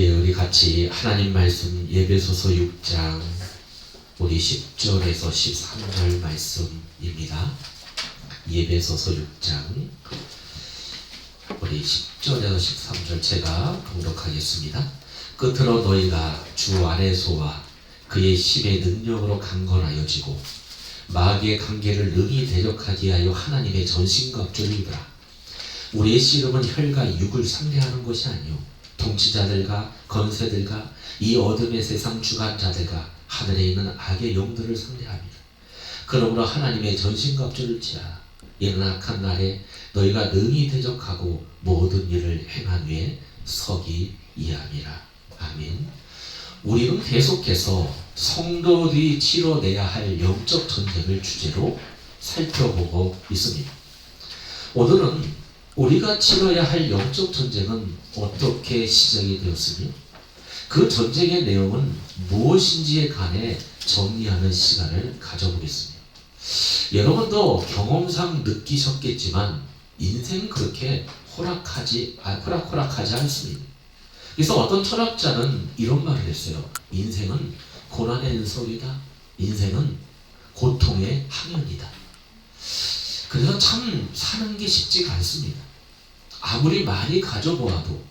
우리 같이 하나님 말씀 에베소서 6장 우리 10절에서 13절 말씀입니다. 에베소서 6장 우리 10절에서 13절 제가 봉독하겠습니다. 끝으로 너희가 주 안에서와 그의 심의 능력으로 강건하여지고 마귀의 관계를 능히 대적하기 위하여 하나님의 전신갑주를 입으라. 우리의 씨름은 혈과 육을 상대하는 것이 아니요 통치자들과 권세들과 이 어둠의 세상 주관자들과 하늘에 있는 악의 영들을 상대합니다. 그러므로 하나님의 전신갑주를 취하라. 이는 악한 날에 너희가 능히 대적하고 모든 일을 행한 후에 서기 이함이라. 아멘. 우리는 계속해서 성도들이 치러내야 할 영적 전쟁을 주제로 살펴보고 있습니다. 오늘은 우리가 치러야 할 영적 전쟁은 어떻게 시작이 되었으며 그 전쟁의 내용은 무엇인지에 관해 정리하는 시간을 가져보겠습니다. 여러분도 경험상 느끼셨겠지만 인생은 그렇게 호락호락하지 않습니다. 그래서 어떤 철학자는 이런 말을 했어요. 인생은 고난의 연속이다. 인생은 고통의 항연이다. 그래서 참 사는 게 쉽지가 않습니다. 아무리 많이 가져보아도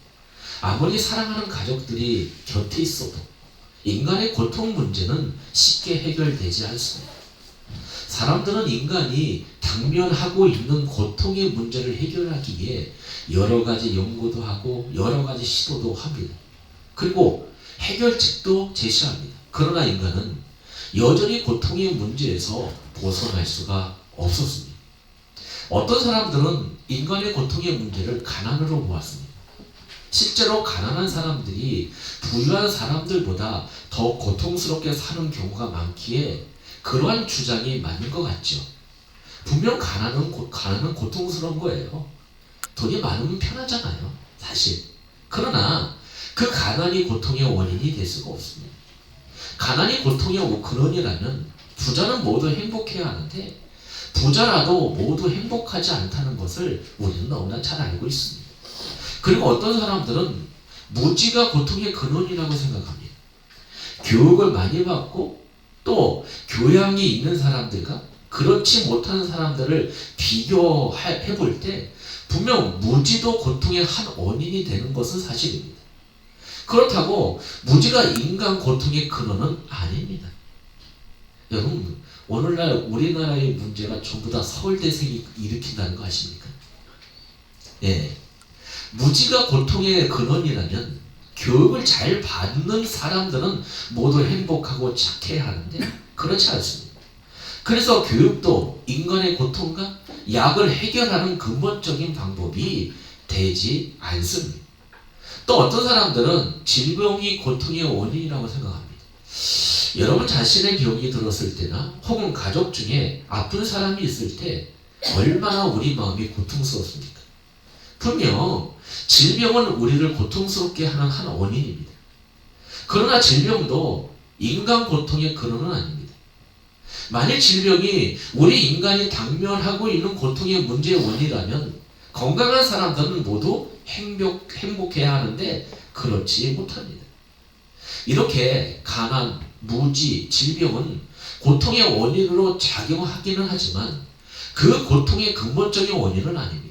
아무리 사랑하는 가족들이 곁에 있어도 인간의 고통 문제는 쉽게 해결되지 않습니다. 사람들은 인간이 당면하고 있는 고통의 문제를 해결하기 위해 여러 가지 연구도 하고 여러 가지 시도도 합니다. 그리고 해결책도 제시합니다. 그러나 인간은 여전히 고통의 문제에서 벗어날 수가 없었습니다. 어떤 사람들은 인간의 고통의 문제를 가난으로 보았습니다. 실제로 가난한 사람들이 부유한 사람들보다 더 고통스럽게 사는 경우가 많기에 그러한 주장이 맞는 것 같죠. 분명 가난은 고통스러운 거예요. 돈이 많으면 편하잖아요, 사실. 그러나 그 가난이 고통의 원인이 될 수가 없습니다. 가난이 고통의 근원이라면 부자는 모두 행복해야 하는데 부자라도 모두 행복하지 않다는 것을 우리는 너무나 잘 알고 있습니다. 그리고 어떤 사람들은 무지가 고통의 근원이라고 생각합니다. 교육을 많이 받고 또 교양이 있는 사람들과 그렇지 못한 사람들을 비교해 볼 때 분명 무지도 고통의 한 원인이 되는 것은 사실입니다. 그렇다고 무지가 인간 고통의 근원은 아닙니다. 여러분, 오늘날 우리나라의 문제가 전부 다 서울대생이 일으킨다는 거 아십니까? 예. 무지가 고통의 근원이라면 교육을 잘 받는 사람들은 모두 행복하고 착해야 하는데 그렇지 않습니다. 그래서 교육도 인간의 고통과 약을 해결하는 근본적인 방법이 되지 않습니다. 또 어떤 사람들은 질병이 고통의 원인이라고 생각합니다. 여러분 자신의 병이 들었을 때나 혹은 가족 중에 아픈 사람이 있을 때 얼마나 우리 마음이 고통스럽습니까? 분명 질병은 우리를 고통스럽게 하는 한 원인입니다. 그러나 질병도 인간 고통의 근원은 아닙니다. 만일 질병이 우리 인간이 당면하고 있는 고통의 문제의 원인이라면 건강한 사람들은 모두 행복해야 하는데 그렇지 못합니다. 이렇게 가난, 무지, 질병은 고통의 원인으로 작용하기는 하지만 그 고통의 근본적인 원인은 아닙니다.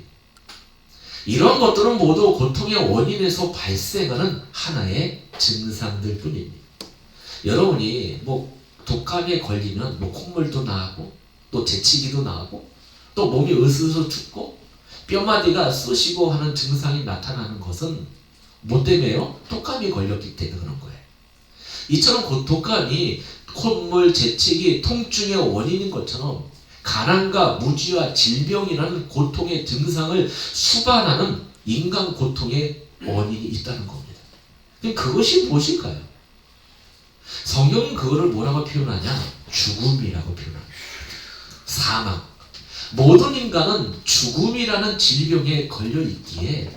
이런 것들은 모두 고통의 원인에서 발생하는 하나의 증상들 뿐입니다. 여러분이 독감에 걸리면 콧물도 나고 또 재채기도 나고 또 몸이 으스스 춥고 뼈마디가 쑤시고 하는 증상이 나타나는 것은 뭐 때문에요? 독감이 걸렸기 때문에 그런 거예요. 이처럼 독감이 콧물, 재채기, 통증의 원인인 것처럼 가난과 무지와 질병이라는 고통의 증상을 수반하는 인간 고통의 원인이 있다는 겁니다. 그것이 무엇일까요? 성경은 그거를 뭐라고 표현하냐? 죽음이라고 표현합니다. 사망. 모든 인간은 죽음이라는 질병에 걸려 있기에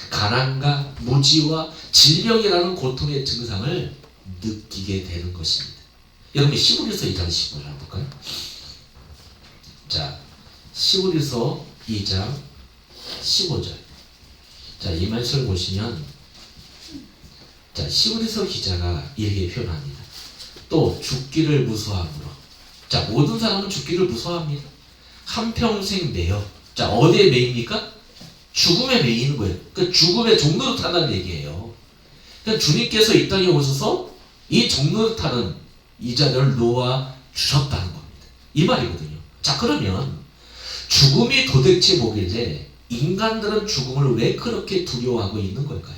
가난과 무지와 질병이라는 고통의 증상을 느끼게 되는 것입니다. 여러분 시브리서 2장 15절 한번 볼까요? 자, 시브리서 2장 15절. 자, 이 말씀을 보시면 자, 시므리서 기자가 이렇게 표현합니다. 또 죽기를 무서워함으로. 자, 모든 사람은 죽기를 무서워합니다. 한평생 매여. 자, 어디에 매입니까? 죽음에 매이는 거예요. 그러니까 죽음의 종로를 탄다는 얘기예요. 그러니까 주님께서 이 땅에 오셔서 이 종로를 타는 이 자를 놓아 주셨다는 겁니다. 이 말이거든요. 자, 그러면 죽음이 도대체 뭐길래 인간들은 죽음을 왜 그렇게 두려워하고 있는 걸까요?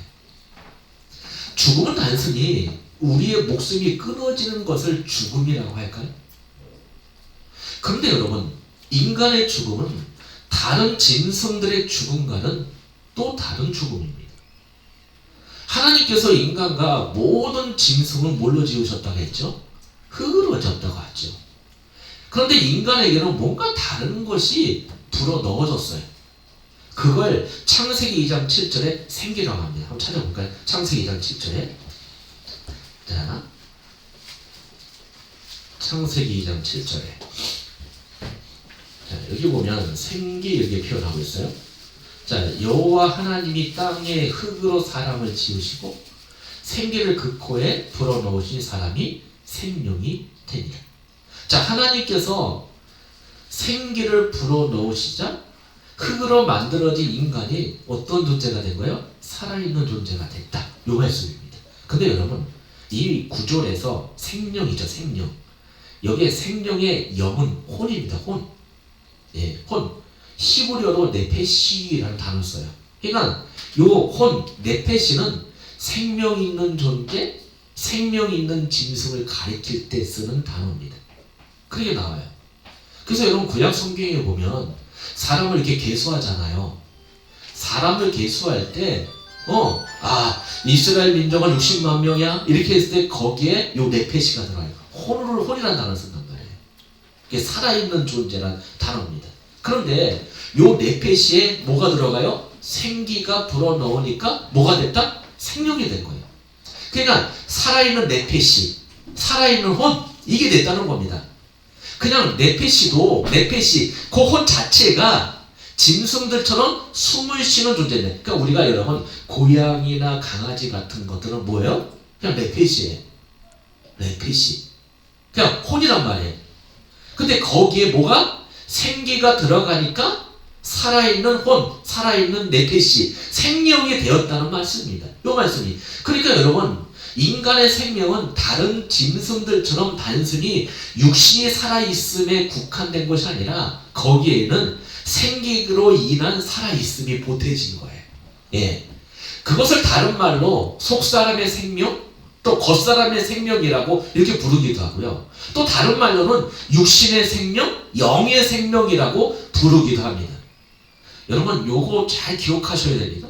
죽음은 단순히 우리의 목숨이 끊어지는 것을 죽음이라고 할까요? 그런데 여러분, 인간의 죽음은 다른 짐승들의 죽음과는 또 다른 죽음입니다. 하나님께서 인간과 모든 짐승을 뭘로 지으셨다고 했죠? 흙으로 졌다고 하죠. 그런데 인간에게는 뭔가 다른 것이 불어 넣어졌어요. 그걸 창세기 2장 7절에 생기라고 합니다. 한번 찾아볼까요? 창세기 2장 7절에. 자, 창세기 2장 7절에. 자, 여기 보면 생기 이렇게 표현하고 있어요. 자, 여호와 하나님이 땅에 흙으로 사람을 지으시고 생기를 그 코에 불어넣으신 사람이 생명이 되니라. 자, 하나님께서 생기를 불어넣으시자 흙으로 만들어진 인간이 어떤 존재가 된 거예요? 살아있는 존재가 됐다. 요 말씀입니다. 근데 여러분, 이 구절에서 생명이죠, 생명. 여기에 생명의 영은 혼입니다, 혼. 예, 혼. 히브리어로 네페시라는 단어를 써요. 그러니까 요 혼, 네페시는 생명 있는 존재, 생명 있는 짐승을 가리킬 때 쓰는 단어입니다. 그게 나와요. 그래서 여러분 구약 성경에 보면 사람을 이렇게 계수하잖아요. 사람을 계수할 때 이스라엘 민족은 60만 명이야 이렇게 했을 때 거기에 요 네페시가 들어가요. 혼이라는 단어를 쓴단 말이에요. 이게 살아있는 존재란 단어입니다. 그런데 요 네페시에 뭐가 들어가요? 생기가 불어넣으니까 뭐가 됐다? 생명이 된 거예요. 그러니까 살아있는 네페시, 살아있는 혼, 이게 됐다는 겁니다. 그냥 네페시, 그 혼 자체가 짐승들처럼 숨을 쉬는 존재네. 그러니까 우리가 여러분 고양이나 강아지 같은 것들은 뭐예요? 그냥 네페시예요. 네페시. 그냥 혼이란 말이에요. 근데 거기에 뭐가? 생기가 들어가니까 살아있는 혼, 살아있는 네페시, 생명이 되었다는 말씀입니다. 이 말씀이. 그러니까 여러분, 인간의 생명은 다른 짐승들처럼 단순히 육신이 살아있음에 국한된 것이 아니라 거기에는 생기로 인한 살아있음이 보태진 거예요. 예. 그것을 다른 말로 속사람의 생명, 또 겉사람의 생명이라고 이렇게 부르기도 하고요. 또 다른 말로는 육신의 생명, 영의 생명이라고 부르기도 합니다. 여러분, 요거 잘 기억하셔야 됩니다.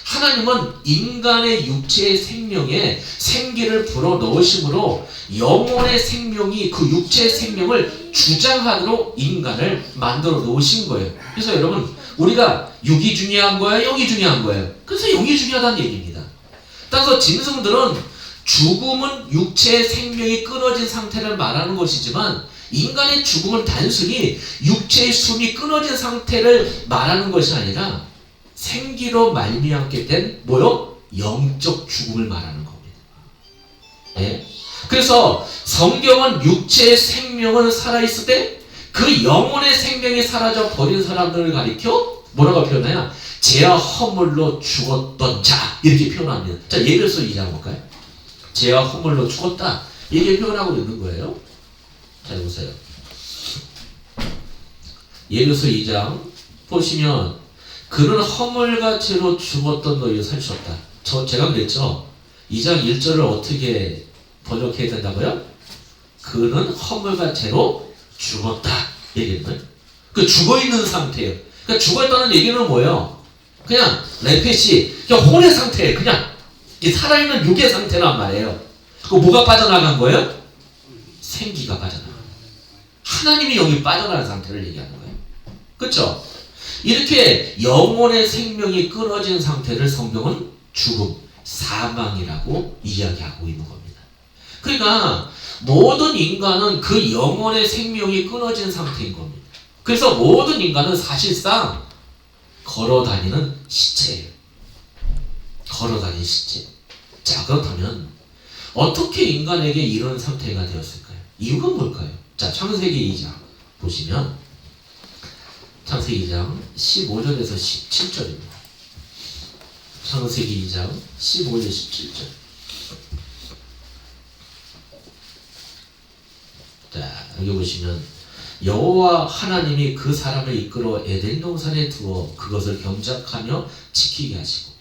하나님은 인간의 육체의 생명에 생기를 불어넣으심으로 영혼의 생명이 그 육체의 생명을 주장하도록 인간을 만들어 놓으신 거예요. 그래서 여러분, 우리가 육이 중요한 거예요? 영이 중요한 거예요? 그래서 영이 중요하다는 얘기입니다. 따라서 짐승들은 죽음은 육체의 생명이 끊어진 상태를 말하는 것이지만 인간의 죽음은 단순히 육체의 숨이 끊어진 상태를 말하는 것이 아니라 생기로 말미암게 된 영적 죽음을 말하는 겁니다. 예? 그래서 성경은 육체의 생명은 살아있을 때 그 영혼의 생명이 사라져 버린 사람들을 가리켜 뭐라고 표현하냐? 죄와 허물로 죽었던 자 이렇게 표현합니다. 자, 예배서 2장 볼까요? 죄와 허물로 죽었다 이렇게 표현하고 있는 거예요. 자, 보세요. 예배서 2장 보시면 그는 허물과 죄로 죽었던 너희를 살리셨다. 제가 그랬죠. 2장 1절을 어떻게 번역해야 된다고요? 그는 허물과 죄로 죽었다. 얘기는 그 죽어있는 상태예요. 그러니까 죽어있다는 얘기는 뭐예요? 그냥 레페시, 그냥 혼의 상태예요. 그냥 살아있는 육의 상태란 말이에요. 그 뭐가 빠져나간 거예요? 생기가 빠져나간 거예요. 하나님의 영이 빠져나간 상태를 얘기하는 거예요. 그렇죠? 이렇게 영혼의 생명이 끊어진 상태를 성경은 죽음, 사망이라고 이야기하고 있는 겁니다. 그러니까 모든 인간은 그 영혼의 생명이 끊어진 상태인 겁니다. 그래서 모든 인간은 사실상 걸어다니는 시체예요. 걸어다니는 시체. 자, 그렇다면 어떻게 인간에게 이런 상태가 되었을까요? 이유가 뭘까요? 자, 창세기 2장 보시면 창세기 2장 15절에서 17절입니다. 창세기 2장 15절 17절. 자, 여기 보시면 여호와 하나님이 그 사람을 이끌어 에덴 동산에 두어 그것을 경작하며 지키게 하시고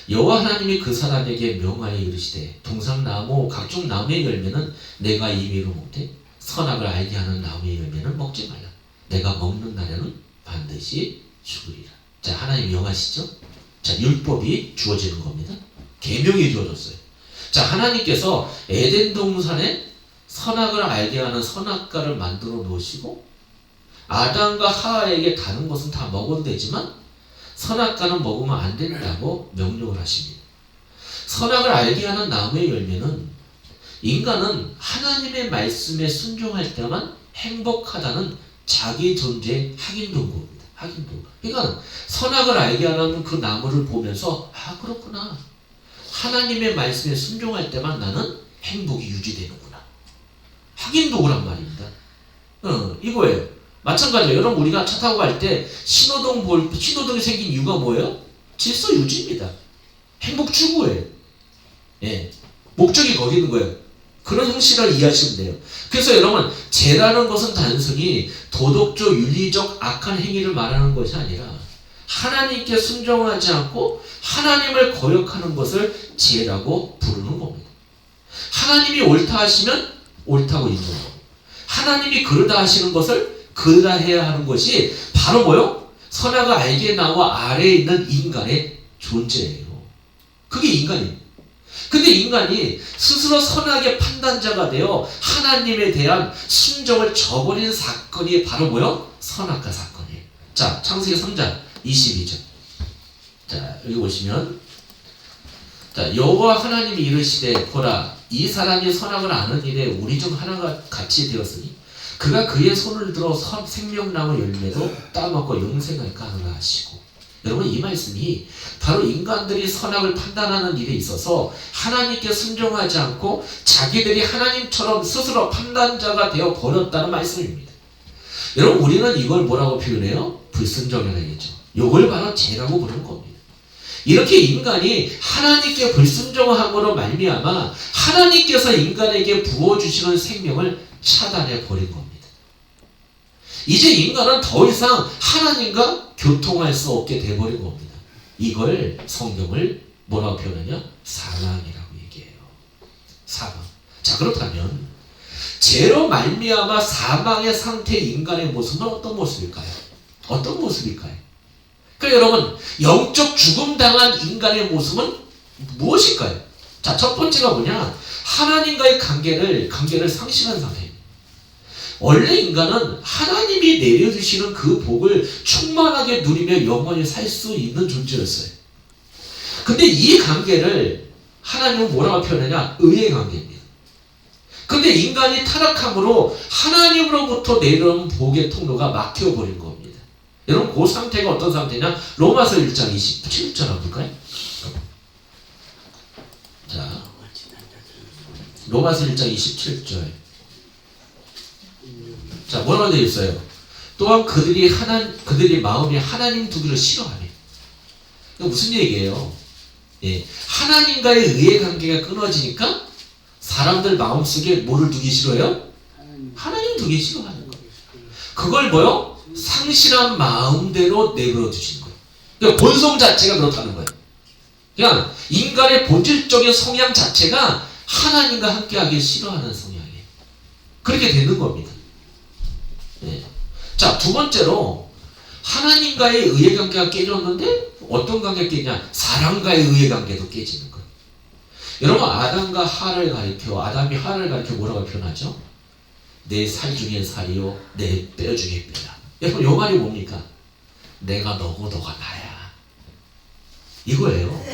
여호와 하나님이 그 사람에게 명하여 이르시되 동산나무 각종 나무의 열매는 내가 임의로 먹되 선악을 알게 하는 나무의 열매는 먹지 말라. 내가 먹는 날에는 반드시 죽으리라. 자, 하나님 명하시죠? 자, 율법이 주어지는 겁니다. 계명이 주어졌어요. 자, 하나님께서 에덴 동산에 선악을 알게 하는 선악과를 만들어 놓으시고 아담과 하와에게 다른 것은 다 먹어도 되지만 선악과는 먹으면 안 된다고 명령을 하십니다. 선악을 알게 하는 나무의 열매는 인간은 하나님의 말씀에 순종할 때만 행복하다는 자기 존재의 확인도구입니다. 확인도구. 그러니까 선악을 알게 하는 그 나무를 보면서 아, 그렇구나. 하나님의 말씀에 순종할 때만 나는 행복이 유지되는구나. 확인도구란 말입니다. 이거예요. 마찬가지예요. 여러분, 우리가 차 타고 갈 때 신호등이 생긴 이유가 뭐예요? 질서 유지입니다. 행복 추구예요. 예. 목적이 거기 있는 거예요. 그런 형식을 이해하시면 돼요. 그래서 여러분, 죄라는 것은 단순히 도덕적, 윤리적 악한 행위를 말하는 것이 아니라 하나님께 순종하지 않고 하나님을 거역하는 것을 죄라고 부르는 겁니다. 하나님이 옳다 하시면 옳다고 인정하고 하나님이 그러다 하시는 것을 그러다 해야 하는 것이 바로 뭐요? 선악을 알게 나와 아래에 있는 인간의 존재예요. 그게 인간이에요. 근데 인간이 스스로 선악의 판단자가 되어 하나님에 대한 순종을 저버린 사건이 바로 뭐요? 선악과 사건이에요. 자, 창세기 3장 22절. 자, 여기 보시면 자, 여호와 하나님이 이르시되 보라 이 사람이 선악을 아는 일에 우리 중 하나가 같이 되었으니 그가 그의 손을 들어 생명나무 열매도 따먹고 영생할까 하노라 하시고. 여러분, 이 말씀이 바로 인간들이 선악을 판단하는 일에 있어서 하나님께 순종하지 않고 자기들이 하나님처럼 스스로 판단자가 되어 버렸다는 말씀입니다. 여러분, 우리는 이걸 뭐라고 표현해요? 불순종이라겠죠. 이걸 바로 죄라고 부르는 겁니다. 이렇게 인간이 하나님께 불순종함으로 말미암아 하나님께서 인간에게 부어주시는 생명을 차단해 버린 겁니다. 이제 인간은 더 이상 하나님과 교통할 수 없게 돼버린 겁니다. 이걸 성경을 뭐라고 표현하냐? 사망이라고 얘기해요. 사망. 자, 그렇다면 죄로 말미암아 사망의 상태의 인간의 모습은 어떤 모습일까요? 어떤 모습일까요? 그러니까 여러분, 영적 죽음 당한 인간의 모습은 무엇일까요? 자, 첫 번째가 뭐냐? 하나님과의 관계를 상실한 상태입니다. 원래 인간은 하나님이 내려주시는 그 복을 충만하게 누리며 영원히 살 수 있는 존재였어요. 근데 이 관계를 하나님은 뭐라고 표현하냐? 의의 관계입니다. 근데 인간이 타락함으로 하나님으로부터 내려오는 복의 통로가 막혀버린 겁니다. 여러분, 그 상태가 어떤 상태냐? 로마서 1장 27절 한번 볼까요? 자, 로마서 1장 27절. 자, 뭐라고 되어 있어요? 또한 그들이 마음에 하나님 두기를 싫어하네. 무슨 얘기예요? 예, 하나님과의 의의 관계가 끊어지니까 사람들 마음속에 뭐를 두기 싫어요? 하나님 두기 싫어하는 거예요. 그걸 뭐요? 상실한 마음대로 내버려 두시는 거예요. 그러니까 본성 자체가 그렇다는 거예요. 그냥 인간의 본질적인 성향 자체가 하나님과 함께하기 싫어하는 성향이에요. 그렇게 되는 겁니다. 네. 자, 두 번째로 하나님과의 의의 관계가 깨졌는데 어떤 관계가 깨지냐? 사람과의 의의 관계도 깨지는 거예요. 여러분, 아담이 하와를 가리켜 뭐라고 표현하죠? 내 살 중에 살이요 내 뼈 중에 뼈야. 여러분, 이 말이 뭡니까? 내가 너고 너가 나야. 이거예요.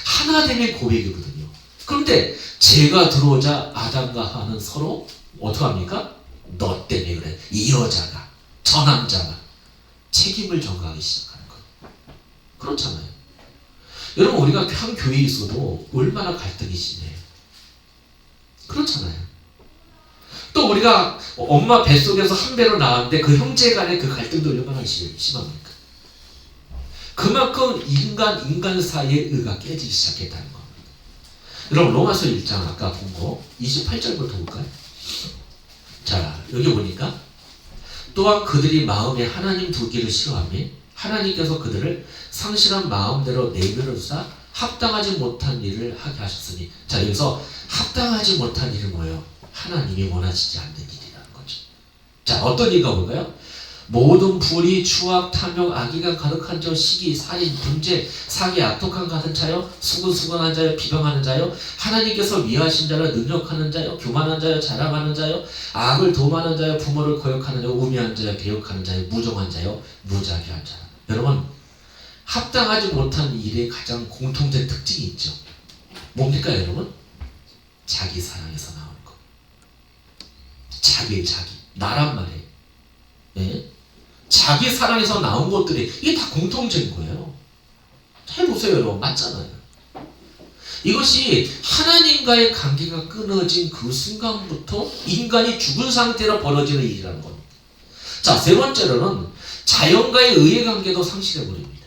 하나됨의 고백이거든요. 그런데 죄가 들어오자 아담과 하와는 서로 어떡합니까? 너 때문에 그래. 이 여자가, 저 남자가 책임을 전가하기 시작하는 거예요. 그렇잖아요. 여러분 우리가 한 교회에 있어도 얼마나 갈등이 심해요. 그렇잖아요. 또 우리가 엄마 뱃속에서 한 배로 나왔는데 그 형제 간의 그 갈등도 얼마나 심합니까? 그만큼 인간 사이의 의가 깨지기 시작했다는 겁니다. 여러분 로마서 1장 아까 본 거 28절부터 볼까요? 자 여기 보니까 또한 그들이 마음에 하나님 두기를 싫어하며 하나님께서 그들을 상실한 마음대로 내버려 두사 합당하지 못한 일을 하게 하셨으니, 자 여기서 합당하지 못한 일은 뭐예요? 하나님이 원하시지 않는 일이라는 거죠. 자 어떤 일인가 볼까요? 모든 불의, 추악, 탐욕, 악의가 가득한 저 시기, 살인, 분재, 사기, 악독한 같은 자요, 수근수근한 자요, 비방하는 자요, 하나님께서 미워하신 자를 능력하는 자요, 교만한 자요, 자랑하는 자요, 악을 도모하는 자요, 부모를 거역하는 자요, 우매한 자요, 배역하는 자요, 무정한 자요, 무자비한 자. 여러분 합당하지 못한 일의 가장 공통된 특징이 있죠. 뭡니까 여러분? 자기 사랑에서 나오는 거. 자기 나란 말이에요. 예? 자기 사랑에서 나온 것들이 이게 다 공통적인 거예요. 해보세요 여러분. 맞잖아요. 이것이 하나님과의 관계가 끊어진 그 순간부터 인간이 죽은 상태로 벌어지는 일이라는 겁니다. 자, 세 번째로는 자연과의 의해관계도 상실해버립니다.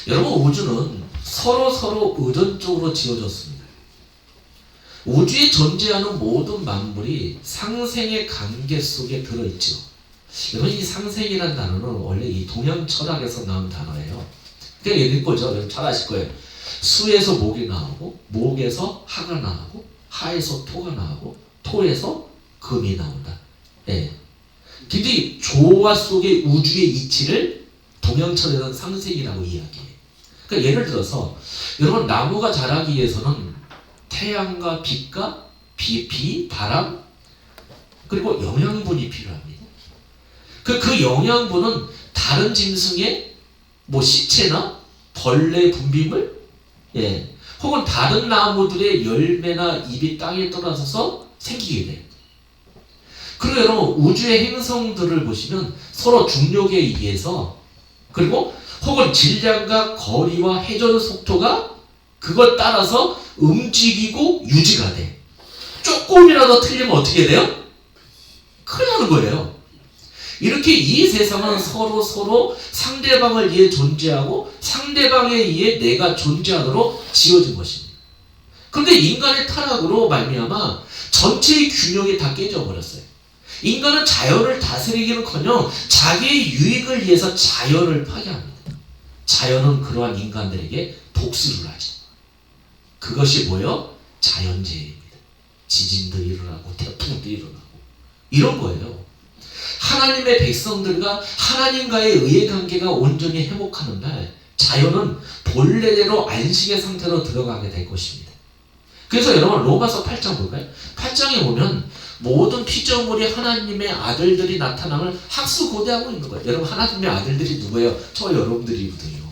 여러분 우주는 서로 의존적으로 지어졌습니다. 우주에 존재하는 모든 만물이 상생의 관계 속에 들어있죠. 여러분 이 상생이라는 단어는 원래 이 동양 철학에서 나온 단어예요. 그냥 읽을 거죠. 여러분 잘 아실 거예요. 수에서 목이 나오고 목에서 하가 나오고 하에서 토가 나오고 토에서 금이 나온다. 예. 굉장히 조화 속의 우주의 이치를 동양 철학에서는 상생이라고 이야기해요. 그러니까 예를 들어서 여러분 나무가 자라기 위해서는 태양과 빛과 비, 바람 그리고 영양분이 필요합니다. 그 영양분은 다른 짐승의 뭐 시체나 벌레 분비물, 예, 혹은 다른 나무들의 열매나 잎이 땅에 떨어져서 생기게 돼요. 그리고 여러분 우주의 행성들을 보시면 서로 중력에 의해서 그리고 혹은 질량과 거리와 회전 속도가 그것 따라서 움직이고 유지가 돼. 조금이라도 틀리면 어떻게 돼요? 큰일 나는 거예요. 이렇게 이 세상은 서로 상대방을 위해 존재하고 상대방에 의해 내가 존재하도록 지어진 것입니다. 그런데 인간의 타락으로 말미암아 전체의 균형이 다 깨져버렸어요. 인간은 자연을 다스리기는커녕 자기의 유익을 위해서 자연을 파괴합니다. 자연은 그러한 인간들에게 복수를 하죠. 그것이 뭐예요? 자연재해입니다. 지진도 일어나고 태풍도 일어나고 이런 거예요. 하나님의 백성들과 하나님과의 의해관계가 온전히 회복하는 날 자연은 본래대로 안식의 상태로 들어가게 될 것입니다. 그래서 여러분 로마서 8장 볼까요? 8장에 보면 모든 피조물이 하나님의 아들들이 나타남을 학수고대하고 있는 거예요. 여러분 하나님의 아들들이 누구예요? 저 여러분들이거든요.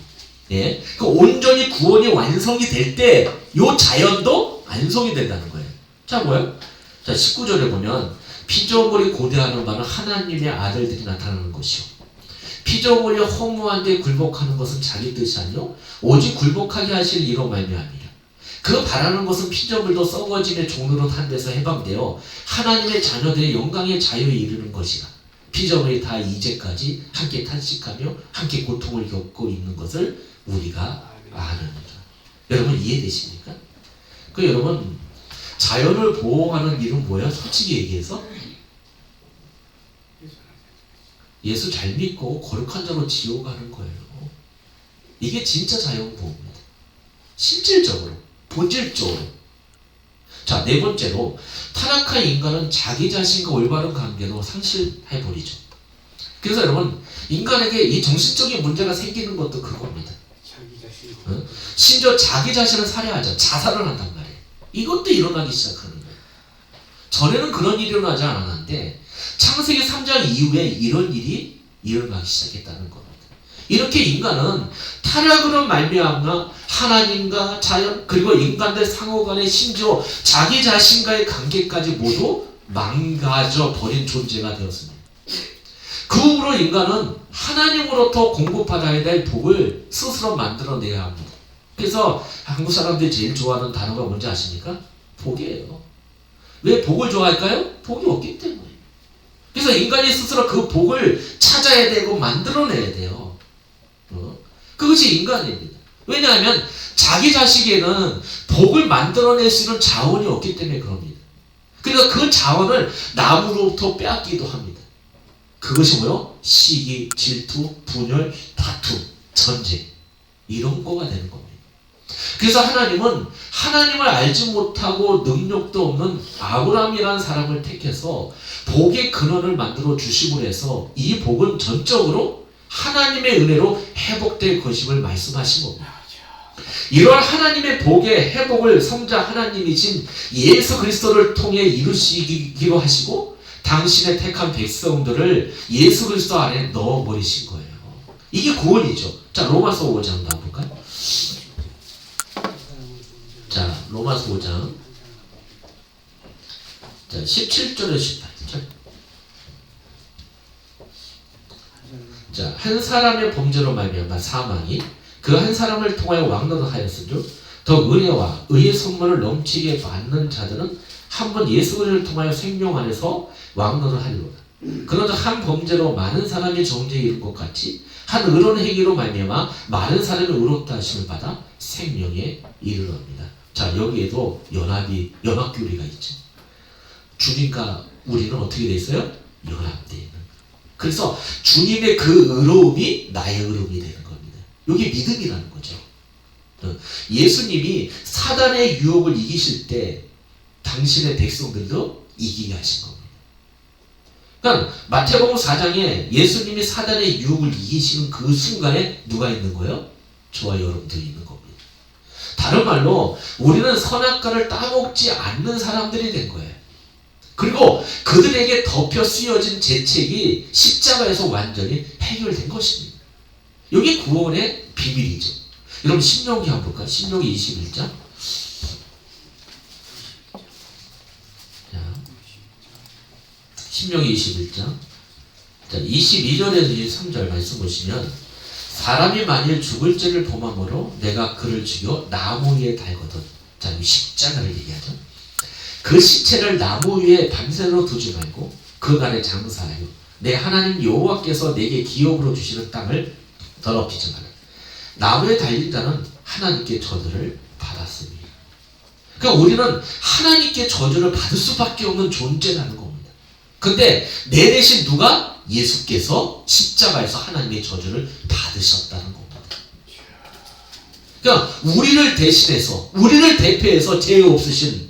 예? 그 온전히 구원이 완성이 될 때 이 자연도 완성이 된다는 거예요. 자 뭐예요? 자 19절에 보면 피조물이 고대하는 바는 하나님의 아들들이 나타나는 것이요. 피조물이 허무한 데 굴복하는 것은 자기 뜻이 아니요 오직 굴복하게 하실 이로 말미암이라. 그 바라는 것은 피조물도 썩어짐의 종로로 탄 데서 해방되어 하나님의 자녀들의 영광의 자유에 이르는 것이라. 피조물이 다 이제까지 함께 탄식하며 함께 고통을 겪고 있는 것을 우리가 아느니라. 여러분 이해되십니까? 그 여러분 자연을 보호하는 일은 뭐야? 솔직히 얘기해서 예수 잘 믿고 거룩한 자로 지옥 가는 거예요. 이게 진짜 자연보호입니다. 실질적으로, 본질적으로. 자, 네 번째로 타락한 인간은 자기 자신과 올바른 관계도 상실해버리죠. 그래서 여러분 인간에게 이 정신적인 문제가 생기는 것도 그겁니다. 심지어 자기 자신을 살해하죠. 자살을 한단 말이에요. 이것도 일어나기 시작하는 거예요. 전에는 그런 일이 일어나지 않았는데 창세기 3장 이후에 이런 일이 일어나기 시작했다는 겁니다. 이렇게 인간은 타락으로 말미암아 하나님과 자연 그리고 인간들 상호간에 심지어 자기 자신과의 관계까지 모두 망가져 버린 존재가 되었습니다. 그 후로 인간은 하나님으로부터 공급받아야 될 복을 스스로 만들어내야 합니다. 그래서 한국 사람들이 제일 좋아하는 단어가 뭔지 아십니까? 복이에요. 왜 복을 좋아할까요? 복이 없기 때문에. 그래서 인간이 스스로 그 복을 찾아야 되고 만들어내야 돼요. 그것이 인간입니다. 왜냐하면 자기 자식에는 복을 만들어낼 수 있는 자원이 없기 때문에 그럽니다. 그러니까 그 자원을 남으로부터 빼앗기도 합니다. 그것이 뭐요? 시기, 질투, 분열, 다툼, 전쟁, 이런 거가 되는 겁니다. 그래서 하나님은 하나님을 알지 못하고 능력도 없는 아브라함이라는 사람을 택해서 복의 근원을 만들어 주심으로 해서 이 복은 전적으로 하나님의 은혜로 회복될 것임을 말씀하신 겁니다. 이러한 하나님의 복의 회복을 성자 하나님이신 예수 그리스도를 통해 이루시기로 하시고 당신의 택한 백성들을 예수 그리스도 안에 넣어버리신 거예요. 이게 구원이죠. 자, 로마서 5장 한번 볼까요? 자, 로마서 5장 자, 17절에 18절. 자, 한 사람의 범죄로 말미암아 사망이 그 한 사람을 통하여 왕노릇하였으므로 더 은혜와 의의 선물을 넘치게 받는 자들은 한 번 예수 그리스도를 통하여 생명 안에서 왕노릇하리로다. 그러나 한 범죄로 많은 사람이 정죄에 이른 것 같이 한 의로운 행위로 말미암아 많은 사람이 의롭다 하심을 받아 생명에 이르럽니다. 자, 여기에도 연합교리가 있죠. 주님과 우리는 어떻게 돼 있어요? 연합되어 있는. 그래서 주님의 그 의로움이 나의 의로움이 되는 겁니다. 이게 믿음이라는 거죠. 예수님이 사단의 유혹을 이기실 때 당신의 백성들도 이기게 하신 겁니다. 그러니까 마태복음 4장에 예수님이 사단의 유혹을 이기시는 그 순간에 누가 있는 거예요? 저와 여러분들이 있는 겁니다. 다른 말로 우리는 선악과를 따먹지 않는 사람들이 된 거예요. 그리고 그들에게 덮여 씌워진 죄책이 십자가에서 완전히 해결된 것입니다. 이게 구원의 비밀이죠. 여러분 신명기 한번 볼까요? 신명기 21장. 신명기 21장. 자, 22절에서 23절 말씀 보시면 사람이 만일 죽을 죄를 범함으로 내가 그를 죽여 나무 위에 달거든. 자, 이 십자가를 얘기하죠. 그 시체를 나무 위에 밤새도록 두지 말고 그간에 장사하여 내 하나님 여호와께서 내게 기업으로 주시는 땅을 더럽히지 마라. 나무에 달린 자는 하나님께 저주를 받았습니다. 그러니까 우리는 하나님께 저주를 받을 수밖에 없는 존재라는 겁니다. 근데 내 대신 누가? 예수께서 십자가에서 하나님의 저주를 받으셨다는 겁니다. 그러니까 우리를 대신해서, 우리를 대표해서 죄 없으신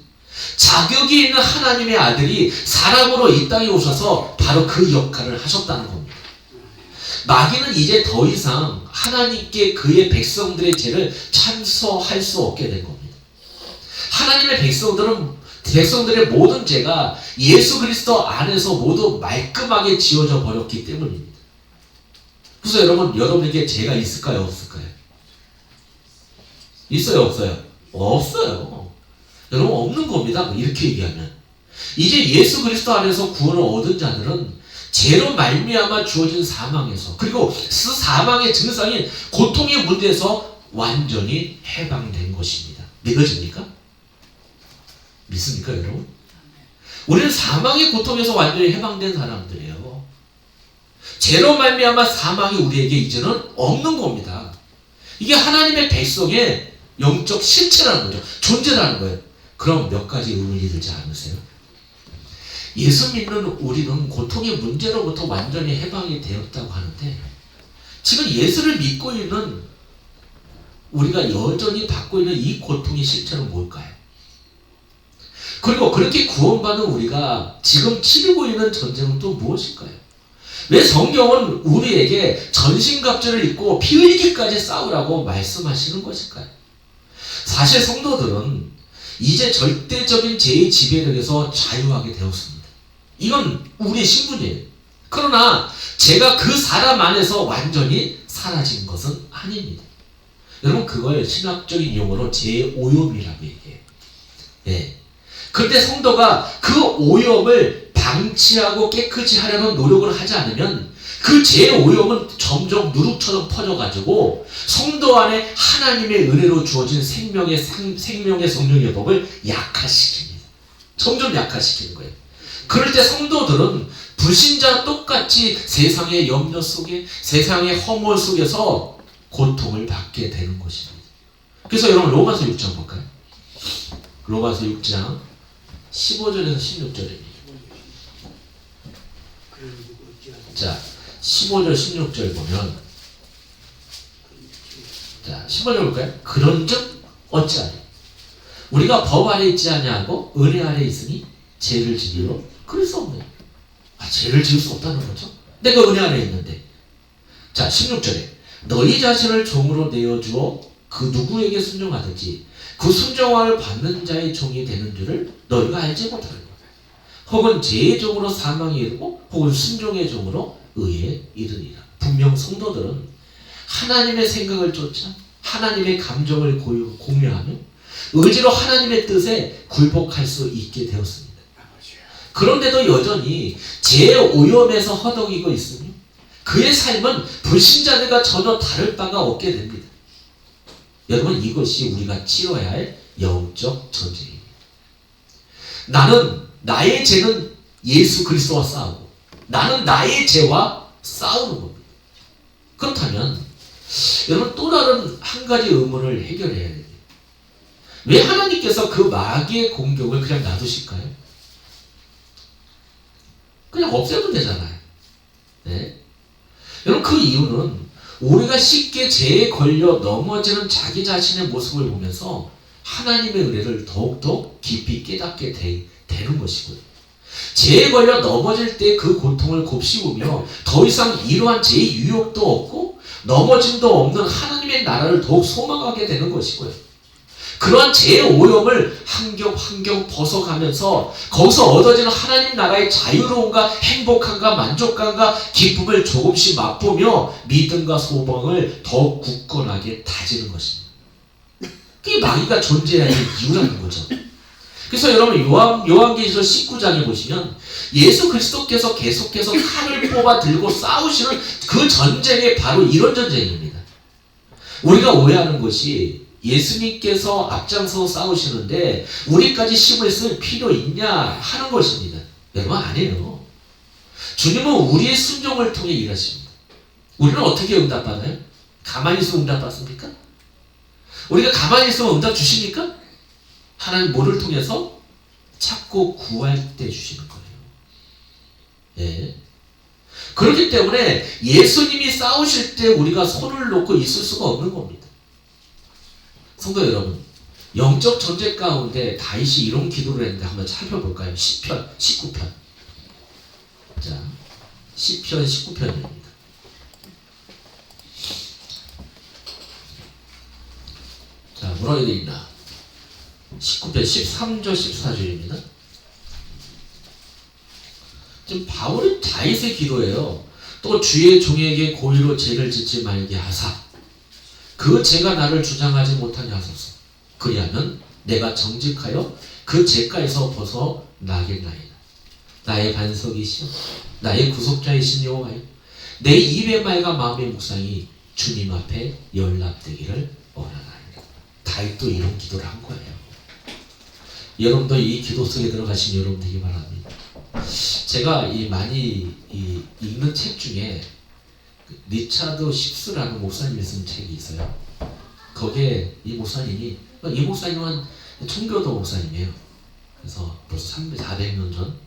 자격이 있는 하나님의 아들이 사람으로 이 땅에 오셔서 바로 그 역할을 하셨다는 겁니다. 마귀는 이제 더 이상 하나님께 그의 백성들의 죄를 참소할 수 없게 된 겁니다. 하나님의 백성들의 모든 죄가 예수 그리스도 안에서 모두 말끔하게 지워져 버렸기 때문입니다. 그래서 여러분에게 죄가 있을까요? 없을까요? 있어요? 없어요? 없어요. 여러분 없는 겁니다. 이렇게 얘기하면 이제 예수 그리스도 안에서 구원을 얻은 자들은 죄로 말미암아 주어진 사망에서, 그리고 그 사망의 증상인 고통의 문제에서 완전히 해방된 것입니다. 믿어집니까? 믿습니까 여러분? 우리는 사망의 고통에서 완전히 해방된 사람들이에요. 죄로 말미암아 사망이 우리에게 이제는 없는 겁니다. 이게 하나님의 백성의 영적 실체라는 거죠. 존재라는 거예요. 그럼 몇 가지 의문이 들지 않으세요? 예수 믿는 우리는 고통의 문제로부터 완전히 해방이 되었다고 하는데 지금 예수를 믿고 있는 우리가 여전히 받고 있는 이 고통의 실체는 뭘까요? 그리고 그렇게 구원받은 우리가 지금 치르고 있는 전쟁은 또 무엇일까요? 왜 성경은 우리에게 전신갑주를 입고 피 흘리기까지 싸우라고 말씀하시는 것일까요? 사실 성도들은 이제 절대적인 죄의 지배력에서 자유하게 되었습니다. 이건 우리의 신분이에요. 그러나 제가 그 사람 안에서 완전히 사라진 것은 아닙니다. 여러분 그걸 신학적인 용어로 죄오염이라고 얘기해요. 네. 그런데 성도가 그 오염을 방치하고 깨끗이 하려는 노력을 하지 않으면 그 죄오염은 점점 누룩처럼 퍼져가지고 성도 안에 하나님의 은혜로 주어진 생명의 성령의 법을 약화시킵니다. 점점 약화시키는 거예요. 그럴 때 성도들은 불신자 똑같이 세상의 염려 속에, 세상의 허물 속에서 고통을 받게 되는 것입니다. 그래서 여러분 로마서 6장 볼까요? 로마서 6장 15절에서 16절입니다. 자, 15절 16절 보면, 자 15절 볼까요? 그런즉 어찌하리 우리가 법 아래 있지 아니하고 은혜 아래 있으니 죄를 지으려 그럴 수 없네. 죄를 지을 수 없다는 거죠. 내가 은혜 아래 있는데. 자 16절에 너희 자신을 종으로 내어주어 그 누구에게 순종하든지 그 순종을 받는 자의 종이 되는 줄을 너희가 알지 못하는 거다. 혹은 죄의 종으로 사망에 이르고 혹은 순종의 종으로 의에 이르니라. 분명 성도들은 하나님의 생각을 쫓아 하나님의 감정을 공유하며 의지로 하나님의 뜻에 굴복할 수 있게 되었습니다. 그런데도 여전히 죄의 오염에서 허덕이고 있으며 그의 삶은 불신자들과 전혀 다를 바가 없게 됩니다. 여러분, 이것이 우리가 치러야 할 영적 전쟁입니다. 나의 죄는 예수 그리스도와 싸우고 나는 나의 죄와 싸우는 겁니다. 그렇다면 여러분, 또 다른 한 가지 의문을 해결해야 됩니다. 왜 하나님께서 그 마귀의 공격을 그냥 놔두실까요? 그냥 없애면 되잖아요. 네? 여러분, 그 이유는 우리가 쉽게 죄에 걸려 넘어지는 자기 자신의 모습을 보면서 하나님의 은혜를 더욱더 깊이 깨닫게 되는 것이고요. 죄에 걸려 넘어질 때 그 고통을 곱씹으며 더 이상 이러한 죄의 유혹도 없고 넘어짐도 없는 하나님의 나라를 더욱 소망하게 되는 것이고요. 그러한 죄의 오염을 한 겹 한 겹 벗어가면서 거기서 얻어지는 하나님 나라의 자유로움과 행복함과 만족감과 기쁨을 조금씩 맛보며 믿음과 소망을 더욱 굳건하게 다지는 것입니다. 그게 마귀가 존재해야 할 이유라는 거죠. 그래서 여러분, 요한계시록 19장에 보시면 예수 그리스도께서 계속해서 칼을 뽑아 들고 싸우시는 그 전쟁이 바로 이런 전쟁입니다. 우리가 오해하는 것이 예수님께서 앞장서 싸우시는데 우리까지 힘을 쓸 필요 있냐 하는 것입니다. 여러분, 아니에요. 주님은 우리의 순종을 통해 일하십니다. 우리는 어떻게 응답받아요? 가만히 있으면 응답받습니까? 우리가 가만히 있으면 응답 주십니까? 하나님 뭐를 통해서? 찾고 구할 때 주시는 거예요. 예. 그렇기 때문에 예수님이 싸우실 때 우리가 손을 놓고 있을 수가 없는 겁니다. 성도 여러분, 영적 전쟁 가운데 다윗이 이런 기도를 했는데 한번 살펴볼까요? 시편 19편. 자, 시편 19편입니다. 자, 뭐라고 되어 있나? 19편 13절 14절입니다. 지금 바울은 다윗의 기도예요. 또 주의 종에게 고의로 죄를 짓지 말게 하사 그 죄가 나를 주장하지 못하게 하소서. 그리하면 내가 정직하여 그 죄가에서 벗어나겠나이다. 나의 반석이시여 나의 구속자이신 여호와여 내 입의 말과 마음의 묵상이 주님 앞에 연락되기를 원하나이다. 다윗도 이런 기도를 한 거예요. 여러분도 이 기도 속에 들어가신 여러분 되기 바랍니다. 제가 많이 읽는 책 중에 리차드 십스라는 목사님이 쓴 책이 있어요. 거기에 이 목사님은 청교도 목사님이에요. 그래서 벌써 400년 전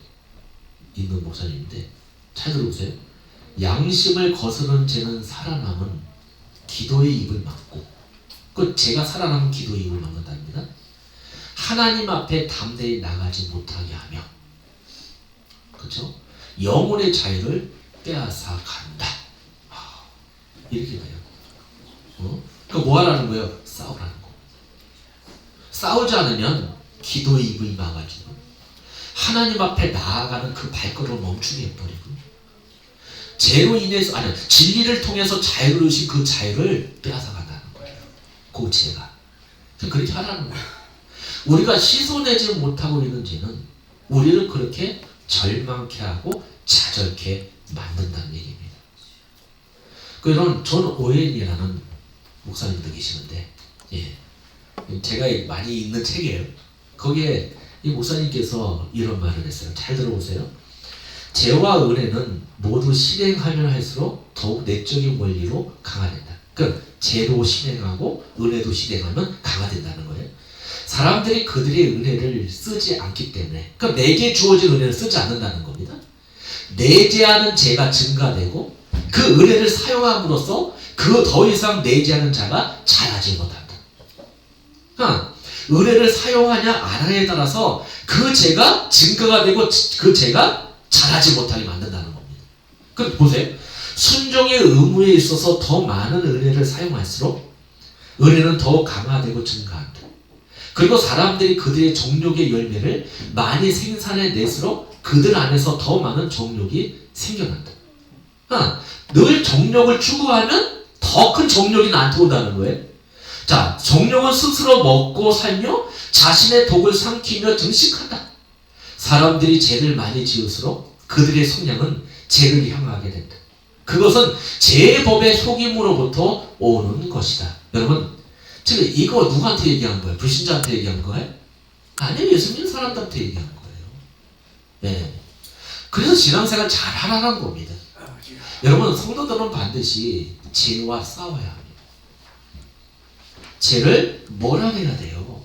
있는 목사님인데 잘 들어보세요. 양심을 거스른 죄는 살아남은 기도의 입을 막고, 그 죄가 살아남은 기도의 입을 막는답니다. 하나님 앞에 담대히 나가지 못하게 하며, 그렇죠? 영혼의 자유를 빼앗아 간다. 이렇게 돼요. 그러니까 뭐 하라는 거예요? 싸우라는 거. 싸우지 않으면 기도의 입을 막아주고 하나님 앞에 나아가는 그 발걸음을 멈추게 해버리고 죄로 인해서, 진리를 통해서 자유를 주신 그 자유를 빼앗아 간다는 거예요. 그 죄가. 그렇게 하라는 거예요. 우리가 씻어내지 못하고 있는 죄는 우리를 그렇게 절망케 하고 좌절케 만든다는 얘기입니다. 그런 존 오웬이라는 목사님도 계시는데, 예, 제가 많이 읽는 책이에요. 거기에 이 목사님께서 이런 말을 했어요. 잘 들어보세요. 죄와 은혜는 모두 실행하면 할수록 더욱 내적인 원리로 강화된다. 그럼 죄도 실행하고 은혜도 실행하면 강화된다는 거예요. 사람들이 그들의 은혜를 쓰지 않기 때문에, 그럼 내게 주어진 은혜를 쓰지 않는다는 겁니다. 내재하는 죄가 증가되고 그 은혜를 사용함으로써 그 더 이상 내재하는 자가 자라지 못한다. 그러니까 은혜를 사용하냐 안 하냐에 따라서 그 죄가 증가가 되고 그 죄가 자라지 못하게 만든다는 겁니다. 그럼 보세요. 순종의 의무에 있어서 더 많은 은혜를 사용할수록 은혜는 더욱 강화되고 증가한다. 그리고 사람들이 그들의 정욕의 열매를 많이 생산해낼수록 그들 안에서 더 많은 정욕이 생겨난다. 늘 정욕을 추구하면 더 큰 정욕이 나한테 온다는 거예요. 자, 정욕은 스스로 먹고 살며 자신의 독을 삼키며 증식한다. 사람들이 죄를 많이 지을수록 그들의 성향은 죄를 향하게 된다. 그것은 죄의 법의 속임으로부터 오는 것이다. 여러분, 지금 이거 누구한테 얘기한 거예요? 불신자한테 얘기한 거예요? 아니요, 예수 믿는 사람들한테 얘기한 거예요. 네. 그래서 신앙생활 잘 하라는 겁니다. 여러분, 성도들은 반드시 죄와 싸워야 합니다. 죄를 몰아내야 돼요.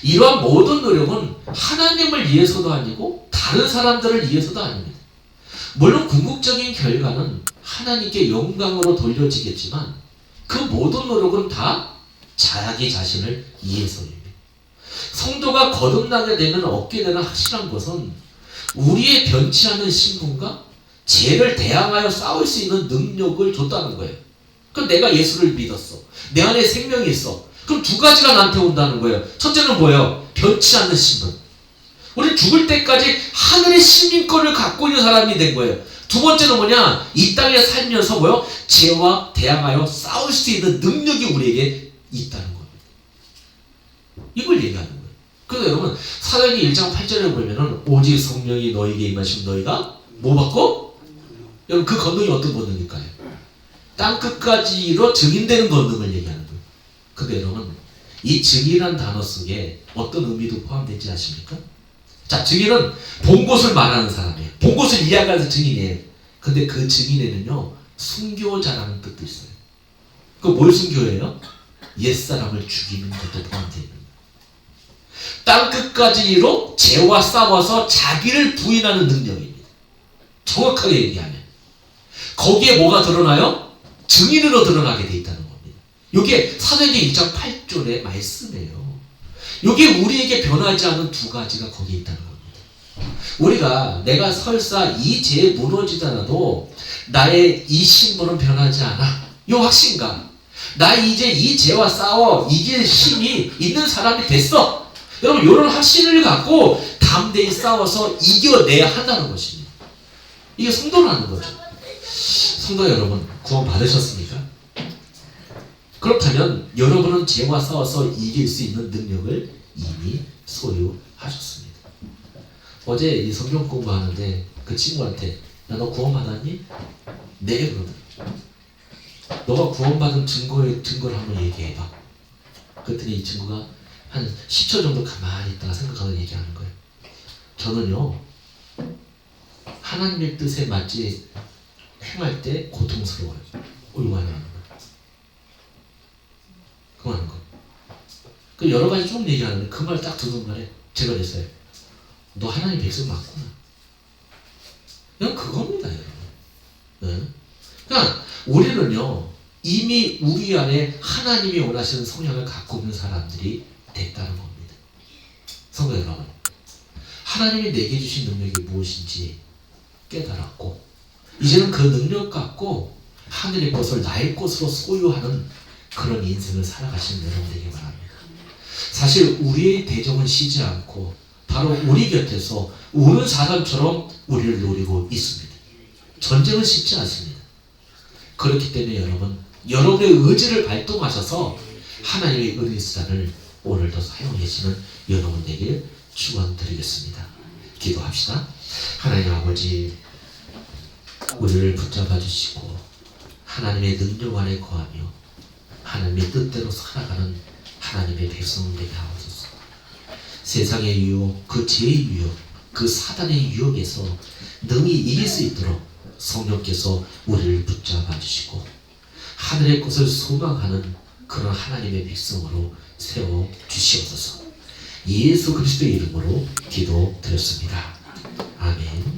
이러한 모든 노력은 하나님을 위해서도 아니고 다른 사람들을 위해서도 아닙니다. 물론 궁극적인 결과는 하나님께 영광으로 돌려지겠지만 그 모든 노력은 다 자기 자신을 위해서입니다. 성도가 거듭나게 되면 얻게 되는 확실한 것은 우리의 변치 않는 신분과 죄를 대항하여 싸울 수 있는 능력을 줬다는 거예요. 그럼 내가 예수를 믿었어. 내 안에 생명이 있어. 그럼 두 가지가 나한테 온다는 거예요. 첫째는 뭐예요? 변치 않는 신분. 우리 죽을 때까지 하늘의 시민권을 갖고 있는 사람이 된 거예요. 두 번째는 뭐냐? 이 땅에 살면서 뭐요? 죄와 대항하여 싸울 수 있는 능력이 우리에게 있다는 겁니다. 이걸 얘기하는 거예요. 그래서 여러분, 사도행전 1장 8절에 보면은 오직 성령이 너희에게 임하시면 너희가 뭐 받고? 여러분, 그 권능이 어떤 권능일까요? 땅끝까지로 증인되는 권능을 얘기하는 거예요. 근데 여러분, 이 증인이라는 단어 속에 어떤 의미도 포함되지 않습니까? 자, 증인은 본 곳을 말하는 사람이에요. 본 곳을 이야기하는 증인이에요. 근데 그 증인에는요, 순교자라는 뜻도 있어요. 그 뭘 순교해요? 옛사람을 죽이는 것도 포함되어 있는 거예요. 땅끝까지로 죄와 싸워서 자기를 부인하는 능력입니다. 정확하게 얘기하면. 거기에 뭐가 드러나요? 증인으로 드러나게 돼 있다는 겁니다. 이게 사도행전 1장 8절의 말씀이에요. 이게 우리에게 변하지 않은 두 가지가 거기에 있다는 겁니다. 내가 설사 이 죄에 무너지더라도 나의 이 신분은 변하지 않아. 이 확신감. 나 이제 이 죄와 싸워 이길 힘이 있는 사람이 됐어. 여러분, 이런 확신을 갖고 담대히 싸워서 이겨내야 한다는 것입니다. 이게 성도라는 거죠. 성도 여러분, 구원 받으셨습니까? 그렇다면 여러분은 죄와 싸워서 이길 수 있는 능력을 이미 소유하셨습니다. 어제 이 성경 공부하는데 그 친구한테 야, 너 구원 받았니? 네, 그러더라. 너가 구원받은 증거를 한번 얘기해봐. 그랬더니 이 친구가 한 10초 정도 가만히 있다가 생각하고 얘기하는 거예요. 저는요, 하나님의 뜻에 맞지 행할 때 고통스러워요. 이거 하는 거예요. 그거 하는 거예요. 그 여러 가지 쭉 얘기하는데 그 말 딱 듣는 말에 제가 그랬어요. 너 하나님 백성 맞구나. 그냥 그겁니다, 여러분. 네? 그러니까 우리는요, 이미 우리 안에 하나님이 원하시는 성향을 갖고 있는 사람들이 됐다는 겁니다. 성도 여러분, 하나님이 내게 주신 능력이 무엇인지 깨달았고 이제는 그 능력 갖고 하늘의 것을 나의 것으로 소유하는 그런 인생을 살아가시는 여러분 되길 바랍니다. 사실 우리의 대적은 쉬지 않고 바로 우리 곁에서 우는 사람처럼 우리를 노리고 있습니다. 전쟁은 쉽지 않습니다. 그렇기 때문에 여러분, 여러분의 의지를 발동하셔서 하나님의 은혜 수단을 오늘도 사용해 주시는 여러분 되길 축원드리겠습니다. 기도합시다. 하나님 아버지, 우리를 붙잡아 주시고 하나님의 능력 안에 거하며 하나님의 뜻대로 살아가는 하나님의 백성 되게 하옵소서. 세상의 유혹, 그 죄의 유혹, 그 사단의 유혹에서 능히 이길 수 있도록 성령께서 우리를 붙잡아 주시고 하늘의 것을 소망하는 그런 하나님의 백성으로 세워 주시옵소서. 예수 그리스도의 이름으로 기도드렸습니다. 아멘.